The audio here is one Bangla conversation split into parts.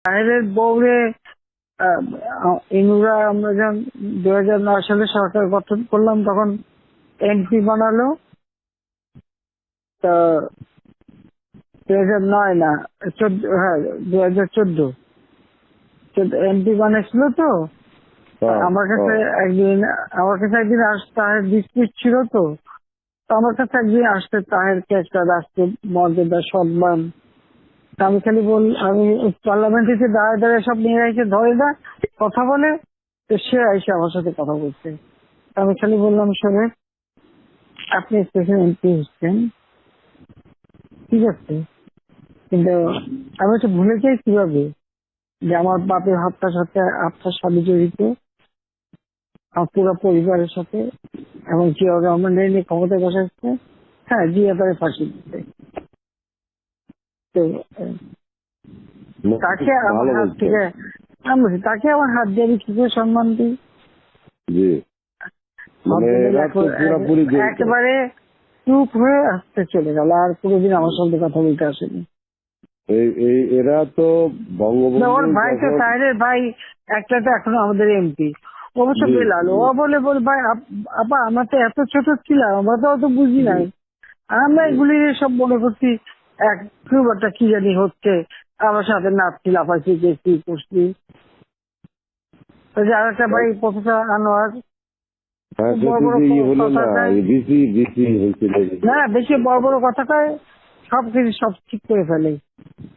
তাহেরের বউরে ইনুরা আমরা যখন 2009 সালে সরকার গঠন করলাম তখন এমপি বানালো। তা 2009 না 14, হ্যাঁ 2014 এমপি বানাইছিল তো। আমার কাছে একদিন তাহের ডিসপিউট ছিল তো। তো আমার কাছে একদিন আসতে তাহেরকে একটা রাষ্ট্রীয় মর্যাদা সম্মান। আমি খালি আমি পার্লামেন্টে দাঁড়ায় দাঁড়ায় সব নিয়ে এসে ধরে না কথা বলে। তো সে এসে আমার সাথে কথা বলছে। আমি খালি বললাম, শোনে আপনি স্পেশাল এমপি হচ্ছেন, ঠিক আছে, কিন্তু আমি তো ভুলে যাই কিভাবে যে আমার বাপের হত্যার সাথে আপনার স্বামী জড়িত, আমার পুরো পরিবারের সাথে, এবং জিয়া রহমানের নিয়ে ক্ষমতায় বসাচ্ছে। হ্যাঁ, জিয়া তারে ফাঁসি দিচ্ছে। তো তাকে আমার হাত থেকে তাকে আমার হাত দিয়ে আমি কি করে সম্মান দিই? একেবারে চুপ হয়ে আসতে চলে গেল, আর কোনোদিন আমার সঙ্গে কথা বলতে আসেনি। এরা তো ওর ভাই তো তাহেরের ভাই একটা তো এখনো আমাদের এমপি, অবশ্য বেলাল। ও বলে ভাই আপা আমরা তো এত ছোট ছিলাম, আমরা তো অত বুঝি নাই, আমরা এগুলি সব মনে করছি এক খুব একটা কি জানি হচ্ছে, আমার সাথে নাচছি, লাফাচ্ছি, দেখছি, করছি। আর একটা ভাই প্রফেসর আনোয়ার, না বেশি বড় বড় কথা কয়, সবকিছু সব ঠিক করে ফেলে,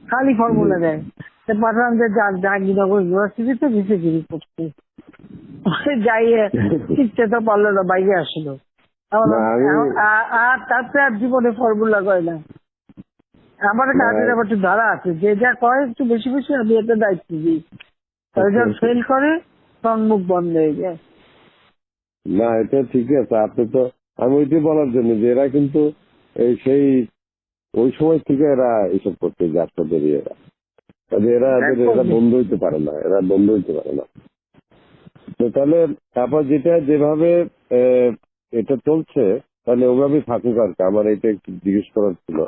খালি ফর্মুলা দেয়। পাঠালাম যে জাহাঙ্গীরনগর ইউনিভার্সিটিতে ভিসিগিরি করতে, যাইয়ে শিখতে তো পারলো না, বাইরে আসলো। আর তারপরে আর জীবনে ফর্মুলা কয় না। আমার কাজের আবার একটু ধারা আছে, যে যা কয় একটু বেশি বেশি আমি একটা দায়িত্ব দিই, যখন ফেল করে তখন মুখ বন্ধ হয়ে যায়। না, এটা ঠিক আছে। আপনি তো, আমি ওইটাই বলার জন্য যে এরা কিন্তু সেই ওই সময় থেকে এরা এইসব করতে যাচ্ছে। এরা বন্ধ হইতে পারে না, তো তাহলে তারপর যেভাবে এটা চলছে, তাহলে ওভাবেই থাকুক আর কি। আমার এটা একটু জিজ্ঞেস করার ছিল।